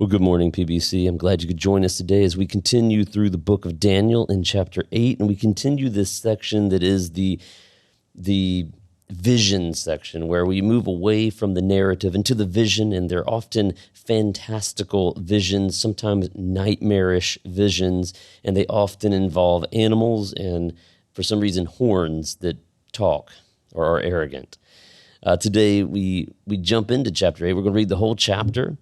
Well, good morning, PBC. I'm glad you could join us today as we continue through the book of Daniel in chapter 8, and we continue this section that is the vision section, where we move away from the narrative into the vision, and they're often fantastical visions, sometimes nightmarish visions, and they often involve animals and, for some reason, horns that talk or are arrogant. Today, we jump into chapter 8. We're going to read the whole chapter.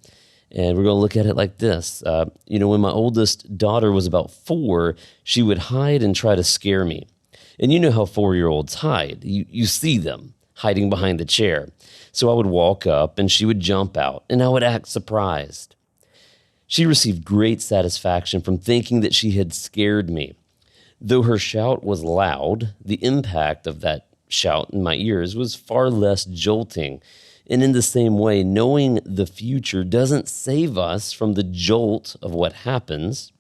And we're going to look at it like this. When my oldest daughter was about 4, she would hide and try to scare me. And you know how 4-year-olds hide. You see them hiding behind the chair. So I would walk up and she would jump out and I would act surprised. She received great satisfaction from thinking that she had scared me. Though her shout was loud, the impact of that shout in my ears was far less jolting. And in the same way, knowing the future doesn't save us from the jolt of what happens.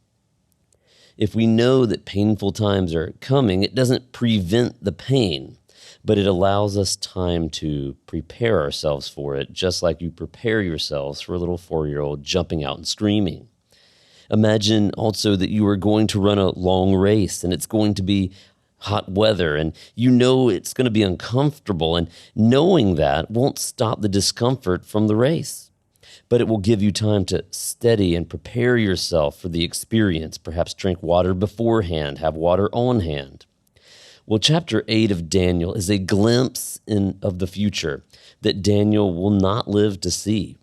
If we know that painful times are coming, it doesn't prevent the pain, but it allows us time to prepare ourselves for it, just like you prepare yourselves for a little 4-year-old jumping out and screaming. Imagine also that you are going to run a long race, and it's going to be hot weather, and you know it's going to be uncomfortable, and knowing that won't stop the discomfort from the race, but it will give you time to steady and prepare yourself for the experience. Perhaps drink water beforehand, have water on hand. Well, chapter 8 of Daniel is a glimpse of the future that Daniel will not live to see.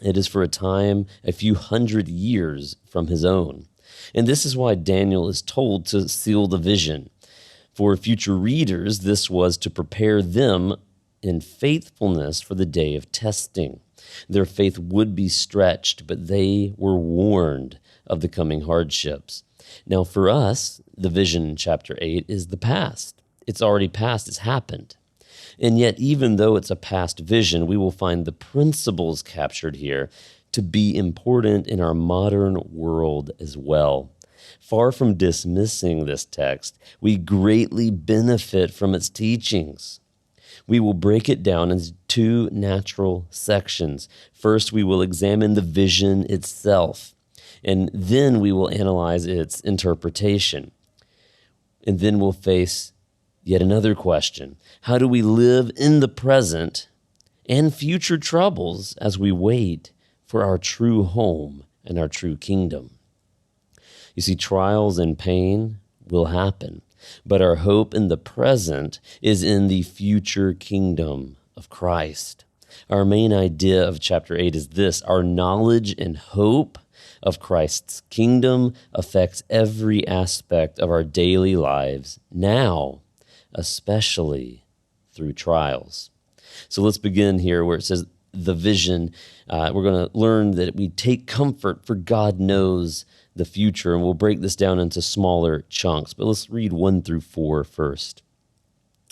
It is for a time a few hundred years from his own, and this is why Daniel is told to seal the vision. For future readers, this was to prepare them in faithfulness for the day of testing. Their faith would be stretched, but they were warned of the coming hardships. Now for us, the vision in chapter 8 is the past. It's already past, it's happened. And yet, even though it's a past vision, we will find the principles captured here to be important in our modern world as well. Far from dismissing this text, we greatly benefit from its teachings. We will break it down into 2 natural sections. First, we will examine the vision itself, and then we will analyze its interpretation. And then we'll face yet another question. How do we live in the present and future troubles as we wait for our true home and our true kingdom? You see, trials and pain will happen, but our hope in the present is in the future kingdom of Christ. Our main idea of chapter 8 is this: our knowledge and hope of Christ's kingdom affects every aspect of our daily lives now, especially through trials. So let's begin here where it says the vision. We're going to learn that we take comfort, for God knows the future, and we'll break this down into smaller chunks. But let's read 1 through 4 first.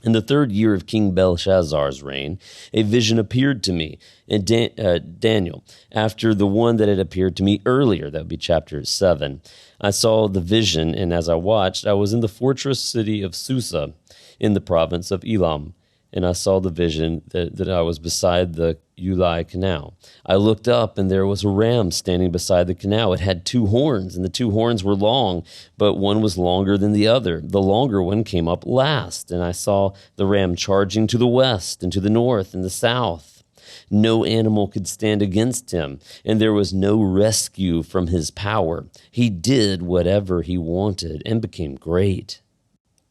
In the 3rd year of King Belshazzar's reign, a vision appeared to me, and Daniel, after the one that had appeared to me earlier. That would be chapter 7. I saw the vision, and as I watched, I was in the fortress city of Susa in the province of Elam. And I saw the vision that I was beside the Ulai Canal. I looked up, and there was a ram standing beside the canal. It had 2 horns, and the 2 horns were long, but one was longer than the other. The longer one came up last, and I saw the ram charging to the west and to the north and the south. No animal could stand against him, and there was no rescue from his power. He did whatever he wanted and became great.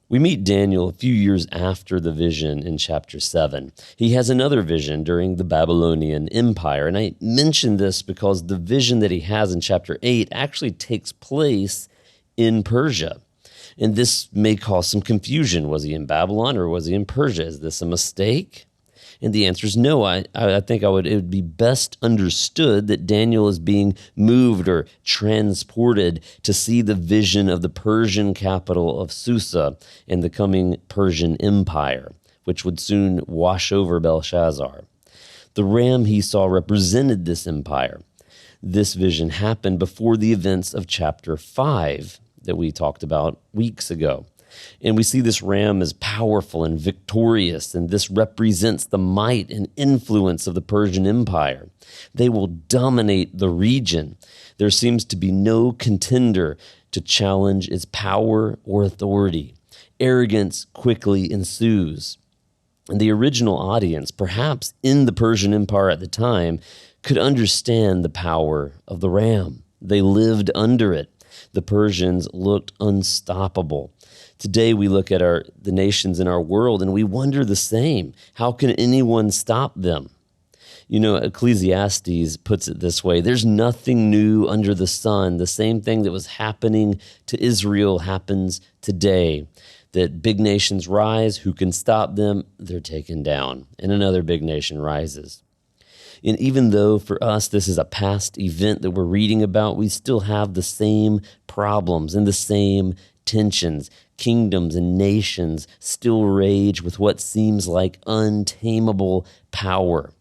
We meet Daniel a few years after the vision in chapter 7. He has another vision during the Babylonian Empire, and I mention this because the vision that he has in chapter 8 actually takes place in Persia. And this may cause some confusion. Was he in Babylon or was he in Persia? Is this a mistake? And the answer is no. I think it would be best understood that Daniel is being moved or transported to see the vision of the Persian capital of Susa and the coming Persian Empire, which would soon wash over Belshazzar. The ram he saw represented this empire. This vision happened before the events of chapter 5 that we talked about weeks ago. And we see this ram as powerful and victorious, and this represents the might and influence of the Persian Empire. They will dominate the region. There seems to be no contender to challenge its power or authority. Arrogance quickly ensues. And the original audience, perhaps in the Persian Empire at the time, could understand the power of the ram. They lived under it. The Persians looked unstoppable. Today we look at the nations in our world and we wonder the same. How can anyone stop them? You know, Ecclesiastes puts it this way: there's nothing new under the sun. The same thing that was happening to Israel happens today. That big nations rise, who can stop them? They're taken down, and another big nation rises. And even though for us this is a past event that we're reading about, we still have the same problems and the same tensions. Kingdoms and nations still rage with what seems like untamable power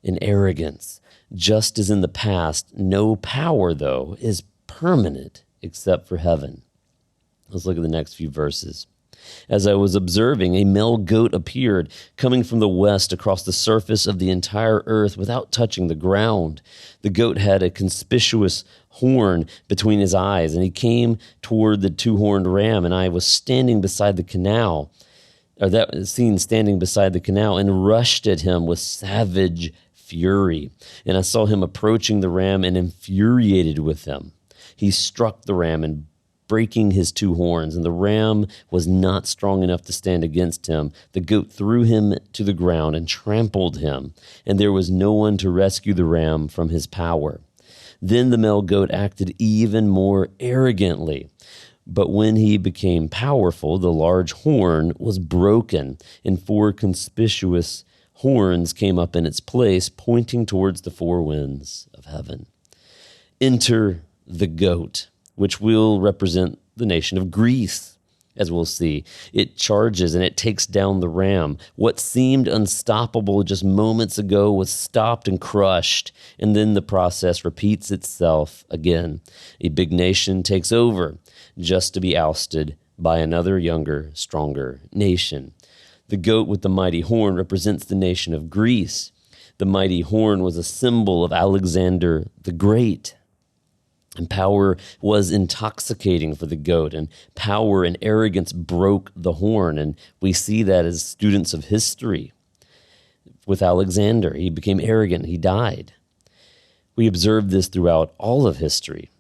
and arrogance. Just as in the past, no power, though, is permanent except for heaven. Let's look at the next few verses. As I was observing, a male goat appeared, coming from the west across the surface of the entire earth without touching the ground. The goat had a conspicuous horn between his eyes, and he came toward the two-horned ram, and I was standing beside the canal, standing beside the canal, and rushed at him with savage fury. And I saw him approaching the ram and infuriated with him. He struck the ram and breaking his two horns, and the ram was not strong enough to stand against him. The goat threw him to the ground and trampled him, and there was no one to rescue the ram from his power. Then the male goat acted even more arrogantly. But when he became powerful, the large horn was broken, and four conspicuous horns came up in its place, pointing towards the four winds of heaven. Enter the goat, which will represent the nation of Greece, as we'll see. It charges and it takes down the ram. What seemed unstoppable just moments ago was stopped and crushed, and then the process repeats itself again. A big nation takes over, just to be ousted by another younger, stronger nation. The goat with the mighty horn represents the nation of Greece. The mighty horn was a symbol of Alexander the Great. And power was intoxicating for the goat, and power and arrogance broke the horn. And we see that as students of history. With Alexander, he became arrogant, he died. We observe this throughout all of history.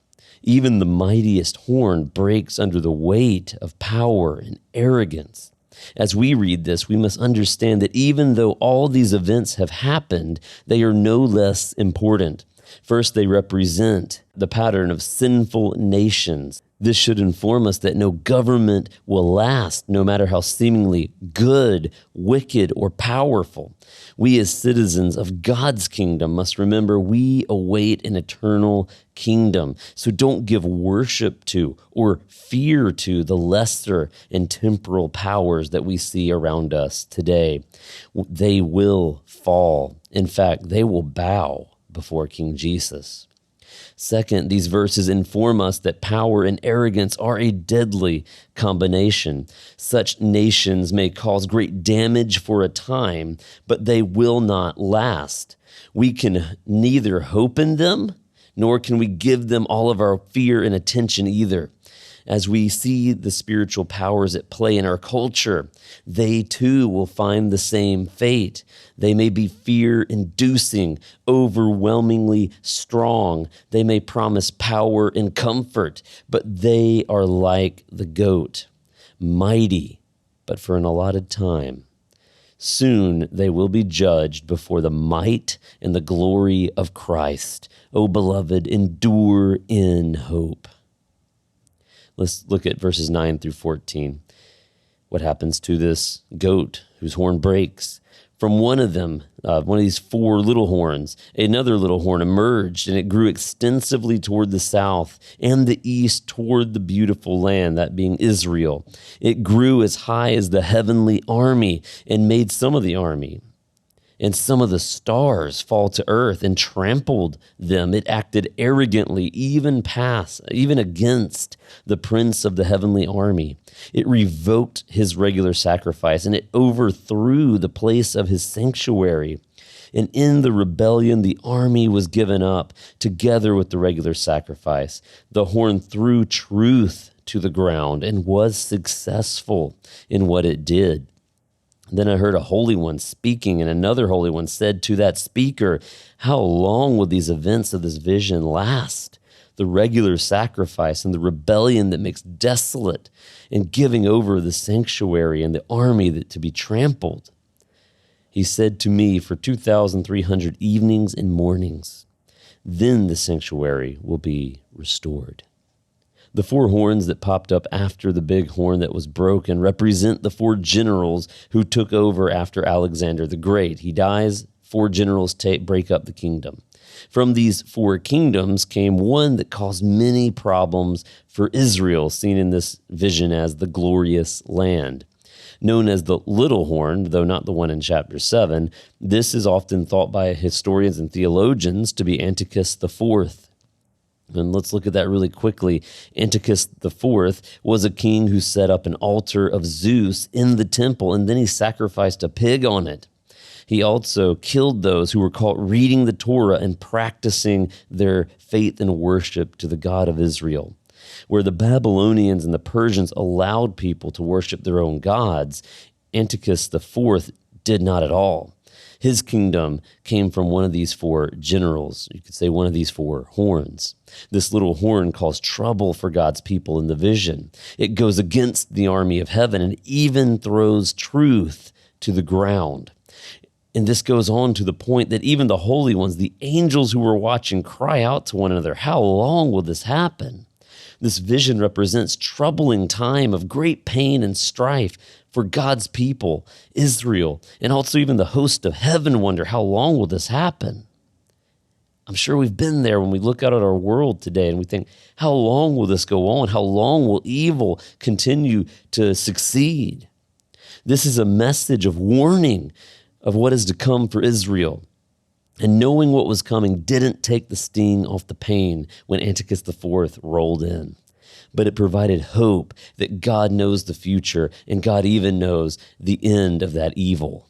Even the mightiest horn breaks under the weight of power and arrogance. As we read this, we must understand that even though all these events have happened, they are no less important. First, they represent the pattern of sinful nations. This should inform us that no government will last, no matter how seemingly good, wicked, or powerful. We as citizens of God's kingdom must remember we await an eternal kingdom. So don't give worship to or fear to the lesser and temporal powers that we see around us today. They will fall. In fact, they will bow before King Jesus. Second, these verses inform us that power and arrogance are a deadly combination. Such nations may cause great damage for a time, but they will not last. We can neither hope in them, nor can we give them all of our fear and attention either. As we see the spiritual powers at play in our culture, they too will find the same fate. They may be fear-inducing, overwhelmingly strong. They may promise power and comfort, but they are like the goat, mighty, but for an allotted time. Soon they will be judged before the might and the glory of Christ. O beloved, endure in hope. Let's look at verses 9 through 14. What happens to this goat whose horn breaks? From one of them, one of these four little horns, another little horn emerged, and it grew extensively toward the south and the east toward the beautiful land, that being Israel. It grew as high as the heavenly army and made some of the army. and some of the stars fall to earth and trampled them. It acted arrogantly, even against the prince of the heavenly army. It revoked his regular sacrifice, and it overthrew the place of his sanctuary. And in the rebellion, the army was given up together with the regular sacrifice. The horn threw truth to the ground and was successful in what it did. Then I heard a holy one speaking, and another holy one said to that speaker, "How long will these events of this vision last? The regular sacrifice and the rebellion that makes desolate, and giving over the sanctuary and the army to be trampled." He said to me, "For 2,300 evenings and mornings, then the sanctuary will be restored." The four horns that popped up after the big horn that was broken represent the four generals who took over after Alexander the Great. He dies, four generals break up the kingdom. From these four kingdoms came one that caused many problems for Israel, seen in this vision as the glorious land. Known as the little horn, though not the one in chapter 7, this is often thought by historians and theologians to be Antiochus IV. And let's look at that really quickly. Antiochus IV was a king who set up an altar of Zeus in the temple, and then he sacrificed a pig on it. He also killed those who were caught reading the Torah and practicing their faith and worship to the God of Israel. Where the Babylonians and the Persians allowed people to worship their own gods, Antiochus IV did not at all. His kingdom came from one of these four generals. You could say one of these four horns. This little horn caused trouble for God's people in the vision. It goes against the army of heaven and even throws truth to the ground. And this goes on to the point that even the holy ones, the angels who were watching, cry out to one another, "How long will this happen?" This vision represents troubling time of great pain and strife for God's people, Israel, and also even the host of heaven wonder, how long will this happen? I'm sure we've been there when we look out at our world today and we think, how long will this go on? How long will evil continue to succeed? This is a message of warning of what is to come for Israel. And knowing what was coming didn't take the sting off the pain when Antiochus IV rolled in. But it provided hope that God knows the future and God even knows the end of that evil.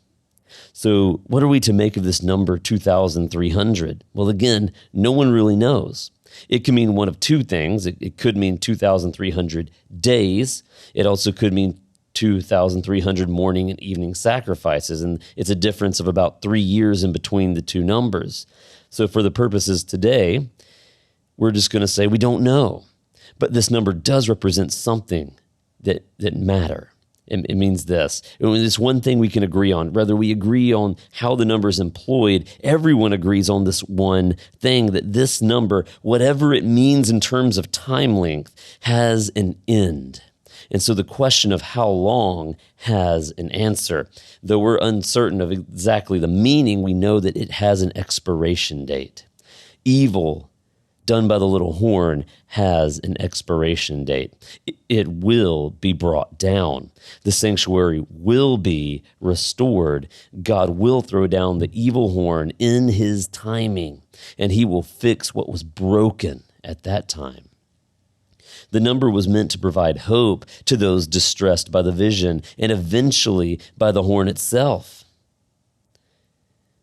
So what are we to make of this number 2,300? Well, again, no one really knows. It can mean one of two things. It could mean 2,300 days. It also could mean 2,300 morning and evening sacrifices, and it's a difference of about 3 years in between the two numbers. So for the purposes today, we're just going to say we don't know. But this number does represent something that matter. It means this. It's one thing we can agree on. Whether we agree on how the number is employed, everyone agrees on this one thing, that this number, whatever it means in terms of time length, has an end. And so the question of how long has an answer. Though we're uncertain of exactly the meaning, we know that it has an expiration date. Evil done by the little horn has an expiration date. It will be brought down. The sanctuary will be restored. God will throw down the evil horn in his timing, and he will fix what was broken at that time. The number was meant to provide hope to those distressed by the vision and eventually by the horn itself.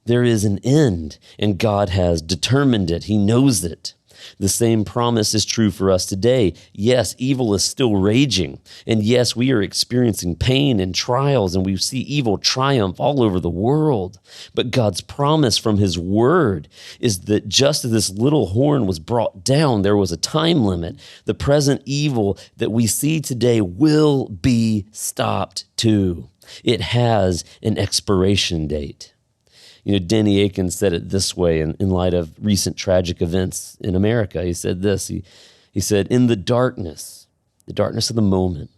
There is an end, and God has determined it. He knows it. The same promise is true for us today. Yes, evil is still raging. And yes, we are experiencing pain and trials, and we see evil triumph all over the world. But God's promise from his word is that just as this little horn was brought down, there was a time limit. The present evil that we see today will be stopped too. It has an expiration date. Danny Aiken said it this way in light of recent tragic events in America. He said this, he said, "In the darkness of the moment,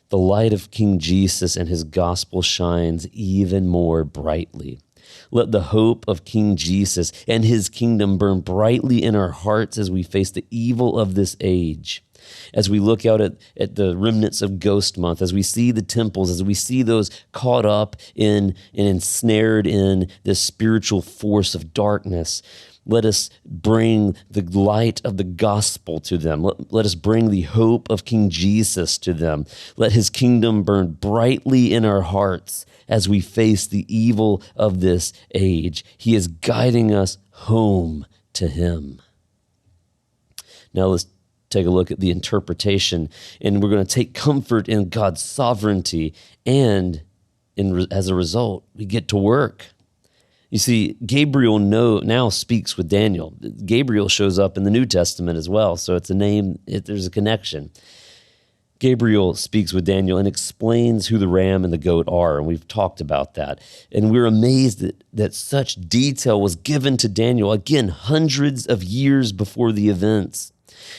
the light of King Jesus and his gospel shines even more brightly. Let the hope of King Jesus and his kingdom burn brightly in our hearts as we face the evil of this age. As we look out at the remnants of Ghost Month, as we see the temples, as we see those caught up in and ensnared in this spiritual force of darkness, let us bring the light of the gospel to them. Let us bring the hope of King Jesus to them. Let his kingdom burn brightly in our hearts as we face the evil of this age. He is guiding us home to him. Now let's take a look at the interpretation, and we're going to take comfort in God's sovereignty, and as a result, we get to work. You see, Gabriel now speaks with Daniel. Gabriel shows up in the New Testament as well, so it's a name, there's a connection. Gabriel speaks with Daniel and explains who the ram and the goat are, and we've talked about that. And we're amazed that such detail was given to Daniel, again, hundreds of years before the events.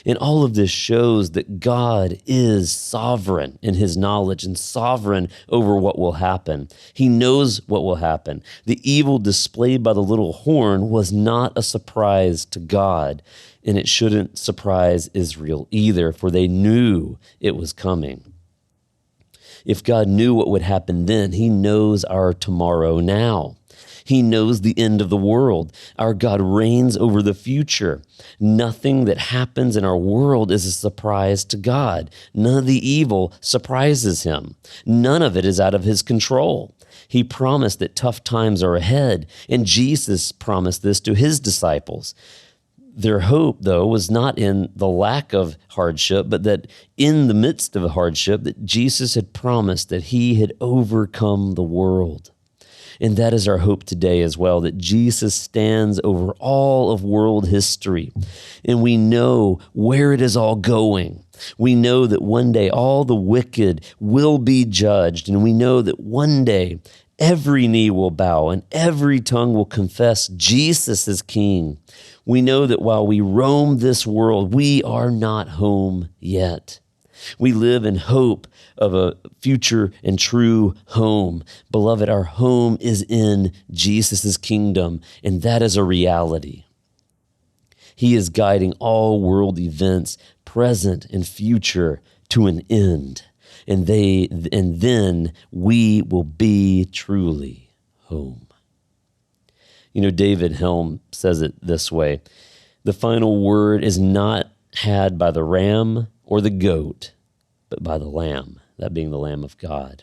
And all of this shows that God is sovereign in his knowledge and sovereign over what will happen. He knows what will happen. The evil displayed by the little horn was not a surprise to God, and it shouldn't surprise Israel either, for they knew it was coming. If God knew what would happen then, he knows our tomorrow now. He knows the end of the world. Our God reigns over the future. Nothing that happens in our world is a surprise to God. None of the evil surprises him. None of it is out of his control. He promised that tough times are ahead, and Jesus promised this to his disciples. Their hope, though, was not in the lack of hardship, but that in the midst of a hardship, that Jesus had promised that he had overcome the world. And that is our hope today as well, that Jesus stands over all of world history. And we know where it is all going. We know that one day all the wicked will be judged. And we know that one day every knee will bow and every tongue will confess Jesus is King. We know that while we roam this world, we are not home yet. We live in hope of a future and true home. Beloved, our home is in Jesus' kingdom, and that is a reality. He is guiding all world events, present and future, to an end. And then we will be truly home. You know, David Helm says it this way: the final word is not had by the ram or the goat, but by the Lamb, that being the Lamb of God.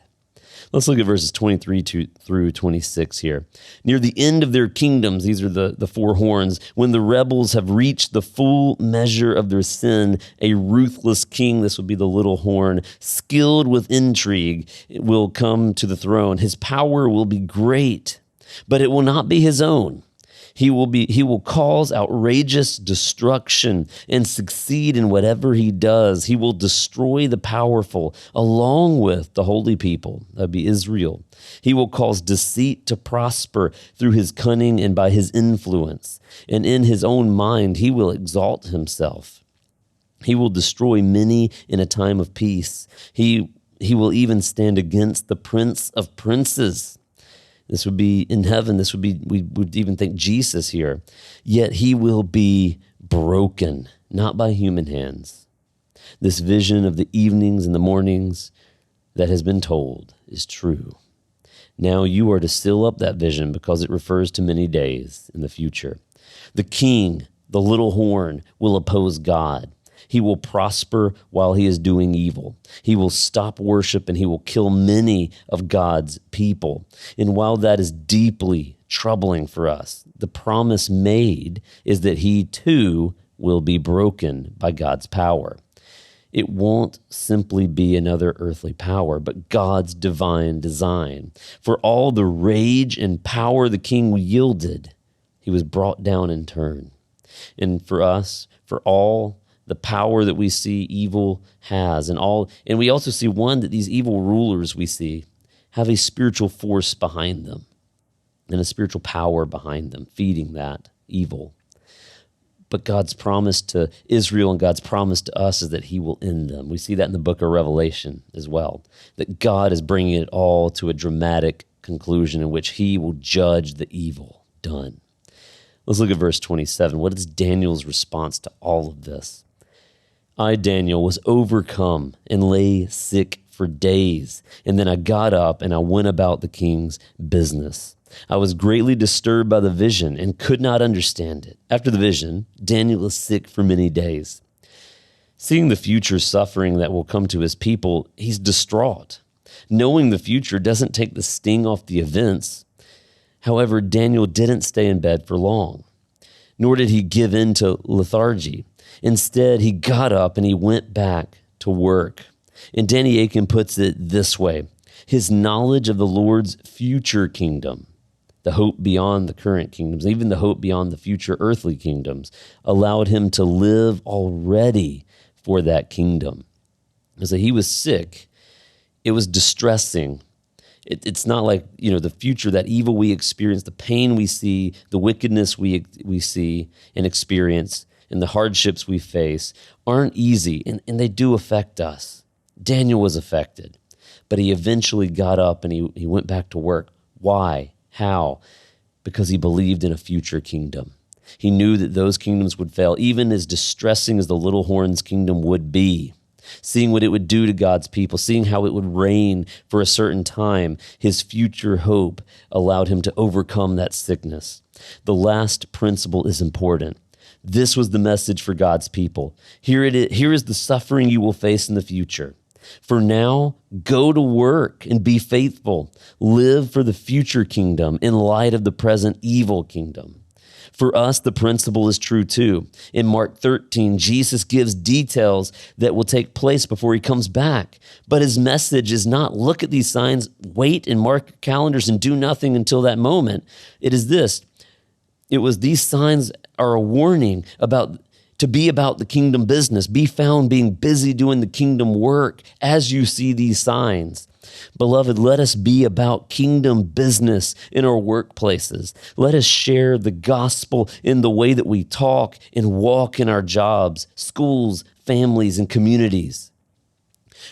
Let's look at verses 23 through 26 here. Near the end of their kingdoms, these are the four horns, when the rebels have reached the full measure of their sin, a ruthless king, this would be the little horn, skilled with intrigue, will come to the throne. His power will be great, but it will not be his own. He will cause outrageous destruction and succeed in whatever he does. He will destroy the powerful along with the holy people. That'd be Israel. He will cause deceit to prosper through his cunning and by his influence. And in his own mind, he will exalt himself. He will destroy many in a time of peace. He will even stand against the Prince of Princes. This would be in heaven. We would even think Jesus here. Yet he will be broken, not by human hands. This vision of the evenings and the mornings that has been told is true. Now you are to seal up that vision because it refers to many days in the future. The king, the little horn, will oppose God. He will prosper while he is doing evil. He will stop worship and he will kill many of God's people. And while that is deeply troubling for us, the promise made is that he too will be broken by God's power. It won't simply be another earthly power, but God's divine design. For all the rage and power the king wielded, he was brought down in turn. And for us, for all the power that we see evil has, and we also see that these evil rulers we see have a spiritual force behind them and a spiritual power behind them, feeding that evil. But God's promise to Israel and God's promise to us is that he will end them. We see that in the book of Revelation as well, that God is bringing it all to a dramatic conclusion in which he will judge the evil done. Let's look at verse 27. What is Daniel's response to all of this? I, Daniel, was overcome and lay sick for days. And then I got up and I went about the king's business. I was greatly disturbed by the vision and could not understand it. After the vision, Daniel was sick for many days. Seeing the future suffering that will come to his people, he's distraught. Knowing the future doesn't take the sting off the events. However, Daniel didn't stay in bed for long, nor did he give in to lethargy. Instead, he got up and he went back to work. And Danny Akin puts it this way: his knowledge of the Lord's future kingdom, the hope beyond the current kingdoms, even the hope beyond the future earthly kingdoms, allowed him to live already for that kingdom. And so he was sick. It was distressing. It's not like, the future, that evil we experience, the pain we see, the wickedness we see and experience, and the hardships we face aren't easy, and they do affect us. Daniel was affected, but he eventually got up and he went back to work. Why? How? Because he believed in a future kingdom. He knew that those kingdoms would fail, even as distressing as the little horn's kingdom would be. Seeing what it would do to God's people, seeing how it would reign for a certain time, his future hope allowed him to overcome that sickness. The last principle is important. This was the message for God's people. Here is the suffering you will face in the future. For now, go to work and be faithful. Live for the future kingdom in light of the present evil kingdom. For us, the principle is true too. In Mark 13, Jesus gives details that will take place before he comes back. But his message is not, look at these signs, wait and mark your calendars and do nothing until that moment. It is this. It was these signs are a warning to be about the kingdom business. Be found being busy doing the kingdom work as you see these signs. Beloved, let us be about kingdom business in our workplaces. Let us share the gospel in the way that we talk and walk in our jobs, schools, families, and communities.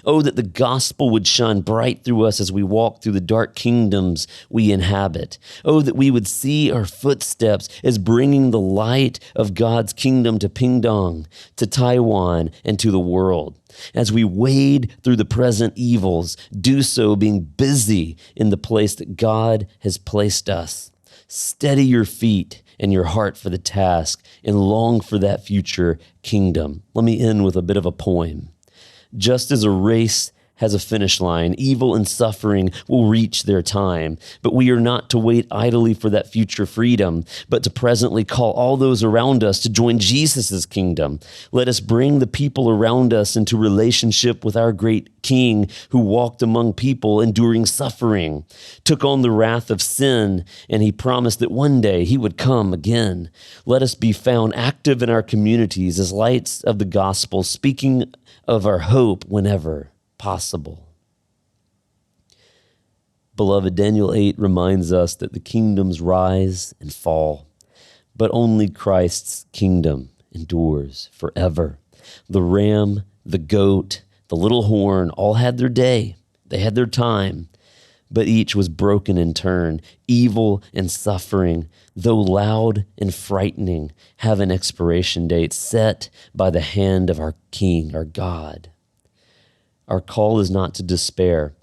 Oh, that the gospel would shine bright through us as we walk through the dark kingdoms we inhabit. Oh, that we would see our footsteps as bringing the light of God's kingdom to Pingdong, to Taiwan, and to the world. As we wade through the present evils, do so being busy in the place that God has placed us. Steady your feet and your heart for the task and long for that future kingdom. Let me end with a bit of a poem. Just as a race has a finish line, evil and suffering will reach their time. But we are not to wait idly for that future freedom, but to presently call all those around us to join Jesus' kingdom. Let us bring the people around us into relationship with our great King who walked among people enduring suffering, took on the wrath of sin, and he promised that one day he would come again. Let us be found active in our communities as lights of the gospel, speaking of our hope whenever possible. Beloved, Daniel 8 reminds us that the kingdoms rise and fall, but only Christ's kingdom endures forever. The ram, the goat, the little horn all had their day. They had their time, but each was broken in turn. Evil and suffering, though loud and frightening, have an expiration date set by the hand of our King, our God. Our call is not to despair,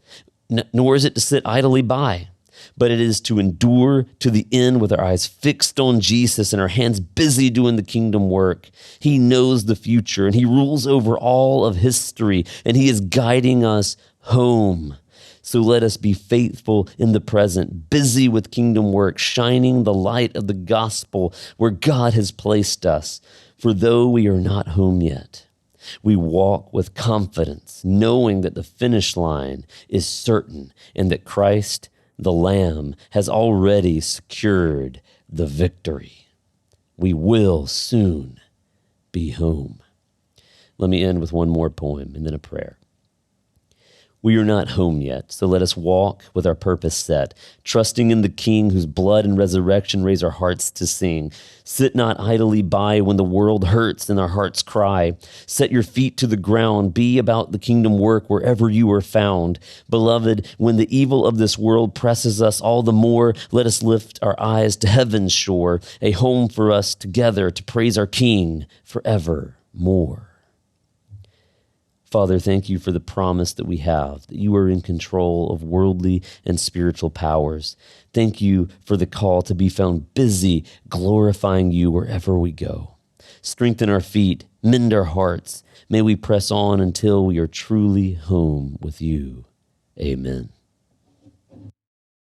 nor is it to sit idly by, but it is to endure to the end with our eyes fixed on Jesus and our hands busy doing the kingdom work. He knows the future, and he rules over all of history, and he is guiding us home. So let us be faithful in the present, busy with kingdom work, shining the light of the gospel where God has placed us. For though we are not home yet, we walk with confidence, knowing that the finish line is certain and that Christ, the Lamb, has already secured the victory. We will soon be home. Let me end with one more poem and then a prayer. We are not home yet, so let us walk with our purpose set, trusting in the King whose blood and resurrection raise our hearts to sing. Sit not idly by when the world hurts and our hearts cry. Set your feet to the ground. Be about the kingdom work wherever you are found. Beloved, when the evil of this world presses us all the more, let us lift our eyes to heaven's shore, a home for us together to praise our King forevermore. Father, thank you for the promise that we have, that you are in control of worldly and spiritual powers. Thank you for the call to be found busy glorifying you wherever we go. Strengthen our feet, mend our hearts. May we press on until we are truly home with you. Amen.